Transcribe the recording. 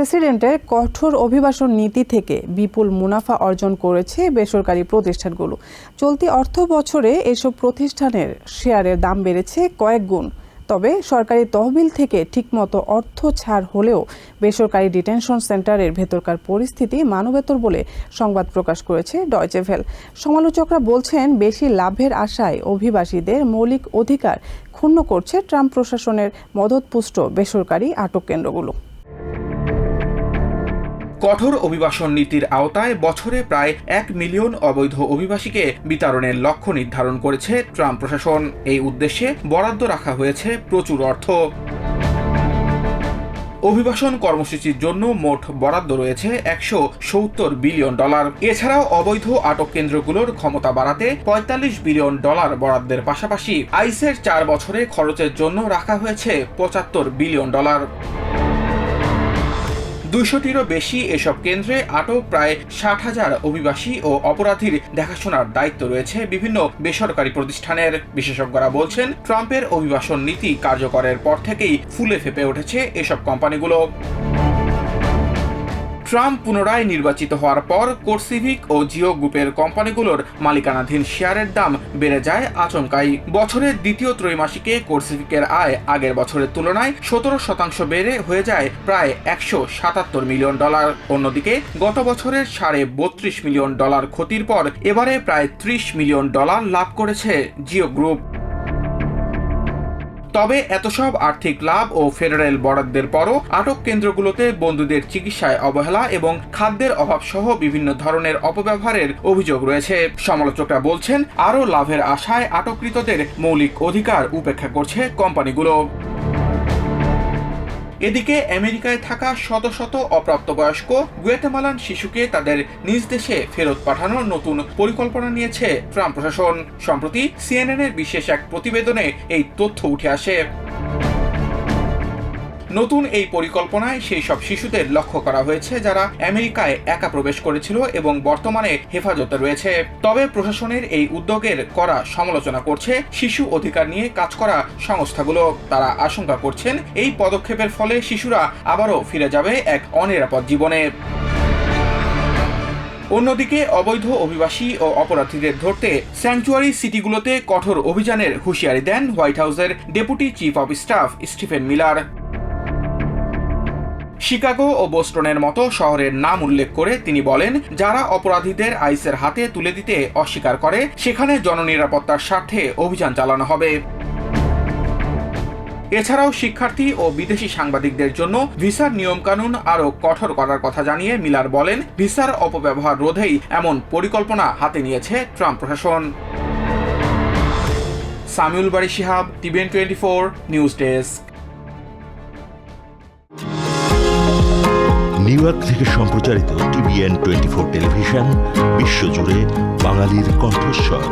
প্রেসিডেন্টের কঠোর অভিবাসন নীতি থেকে বিপুল মুনাফা অর্জন করেছে বেসরকারি প্রতিষ্ঠানগুলো। চলতি অর্থ বছরে এসব প্রতিষ্ঠানের শেয়ারের দাম বেড়েছে কয়েক গুণ। তবে সরকারি তহবিল থেকে ঠিকমতো অর্থ ছাড় হলেও বেসরকারি ডিটেনশন সেন্টারের ভেতরকার পরিস্থিতি মানবেতর বলে সংবাদ প্রকাশ করেছে ডয়চে ভেল। সমালোচকরা বলছেন, বেশি লাভের আশায় অভিবাসীদের মৌলিক অধিকার ক্ষুণ্ণ করছে ট্রাম্প প্রশাসনের মদতপুষ্ট বেসরকারি আটক কেন্দ্রগুলো। কঠোর অভিবাসন নীতির আওতায় বছরে প্রায় 1 মিলিয়ন অবৈধ অভিবাসীকে বিতাড়নের লক্ষ্য নির্ধারণ করেছে ট্রাম্প প্রশাসন। এই উদ্দেশ্যে বরাদ্দ রাখা হয়েছে প্রচুর অর্থ। অভিবাসন কর্মসূচির জন্য মোট বরাদ্দ রয়েছে $170 বিলিয়ন। এছাড়াও অবৈধ আটক কেন্দ্রগুলোর ক্ষমতা বাড়াতে $45 বিলিয়ন বরাদ্দের পাশাপাশি আইসের 4 বছরে খরচের জন্য রাখা হয়েছে $75 বিলিয়ন। 200টিরও বেশি এসব কেন্দ্রে আটক প্রায় 60,000 অভিবাসী ও অপরাধীর দেখাশোনার দায়িত্ব রয়েছে বিভিন্ন বেসরকারি প্রতিষ্ঠানের। বিশেষজ্ঞরা বলছেন, ট্রাম্পের অভিবাসন নীতি কার্যকরের পর থেকেই ফুলে ফেপে উঠেছে এসব কোম্পানিগুলো। ট্রাম্প পুনরায় নির্বাচিত হওয়ার পর কোরসিভিক ও জিও গ্রুপের কোম্পানিগুলোর মালিকানাধীন শেয়ারের দাম বেড়ে যায় আচমকাই। বছরের দ্বিতীয় ত্রৈমাসিকে কোরসিভিকের আয় আগের বছরের তুলনায় 17% বেড়ে হয়ে যায় প্রায় $177 মিলিয়ন। অন্যদিকে গত বছরের $32 মিলিয়ন ক্ষতির পর এবারে প্রায় $30 মিলিয়ন লাভ করেছে জিও গ্রুপ। তবে এত সব আর্থিক লাভ ও ফেডারেল বরাদ্দের পরও আটক কেন্দ্রগুলোতে বন্দীদের চিকিৎসায় অবহেলা এবং খাদ্যের অভাব সহ বিভিন্ন ধরনের অপব্যবহারের অভিযোগ রয়েছে। সমালোচকরা বলছেন, আরও লাভের আশায় আটককৃতদের মৌলিক অধিকার উপেক্ষা করছে কোম্পানিগুলো। এদিকে আমেরিকায় থাকা শত শত অপ্রাপ্তবয়স্ক গুয়াতেমালান শিশুকে তাদের নিজ দেশে ফেরত পাঠানোর নতুন পরিকল্পনা নিয়েছে ট্রাম্প প্রশাসন। সম্প্রতি সিএনএনের বিশেষ এক প্রতিবেদনে এই তথ্য উঠে আসে। নতুন এই পরিকল্পনায় সেই সব শিশুদের লক্ষ্য করা হয়েছে যারা আমেরিকায় একা প্রবেশ করেছিল এবং বর্তমানে হেফাজতে রয়েছে। তবে প্রশাসনের এই উদ্যোগের কড়া সমালোচনা করছে শিশু অধিকার নিয়ে কাজ করা সংস্থাগুলো। তারা আশঙ্কা করছেন, এই পদক্ষেপের ফলে শিশুরা আবারও ফিরে যাবে এক অনিরাপদ জীবনে। অন্যদিকে অবৈধ অভিবাসী ও অপরাধীদের ধরতে স্যাংচুয়ারি সিটিগুলোতে কঠোর অভিযানের হুঁশিয়ারি দেন হোয়াইট হাউসের deputy chief of staff Stephen Miller. Chicago ও বোস্টনের মতো শহরের নাম উল্লেখ করে তিনি বলেন, যারা অপরাধীদের আইসের হাতে তুলে দিতে অস্বীকার করে সেখানে জননিরাপত্তার স্বার্থে অভিযান চালানো হবে। এছাড়াও শিক্ষার্থী ও বিদেশি সাংবাদিকদের জন্য ভিসার নিয়মকানুন আরও কঠোর করার কথা জানিয়ে মিলার বলেন, ভিসার অপব্যবহার রোধেই এমন পরিকল্পনা হাতে নিয়েছে ট্রাম্প প্রশাসন। Samiul Bari Shihab, TVN 24 news desk. New York থেকে সম্প্রচারিত টিভিএন 24 টেলিভিশন বিশ্বজুড়ে বাঙালির কণ্ঠস্বর।